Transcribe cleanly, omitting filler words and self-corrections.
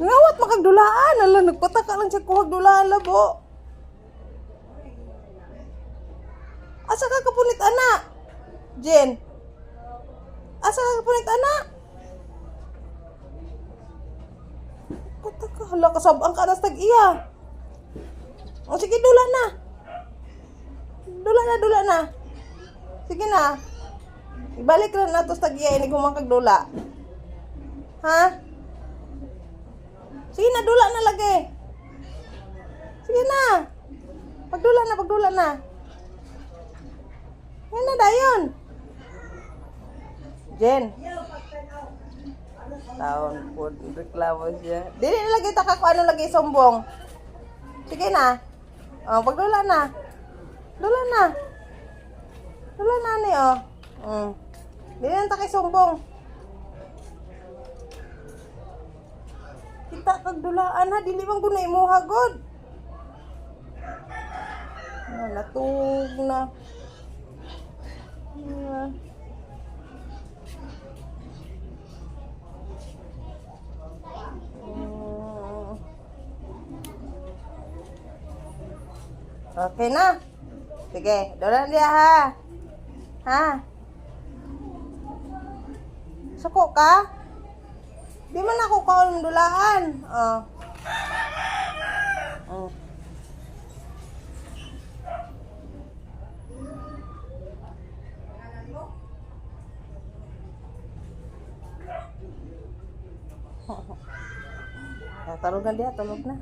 Ngawat makagdulaan. Ala, nagpataka lang siya kuhag dulaan labo. Asa ka kapunit anak? Jen. Asa ka kapunit anak? Pataka, hala, kasabang ka na sa tag-iya. O sige, dula na. Dula na. Sige na. Ibalik lang nato sa tag-iya, ini kumakag dula. Ha? Sige na, dula na lagi. Sige na. Pagdula na. Yan na dayon. Jen. Taon po, reklamo siya. Dili na lagi taka kung ano lagi sombong. Sige na. Oh, pagdula na. Dula na ni, oh. Dili na takay sombong. Kita kagdulaan ha, dili bang gunay mo hagod. Natug na. Okay na. Sige, doon dia ha. Ha? Suko ka? Di man ako kaon dulaan. Oh. Tulog na dia, tulog na.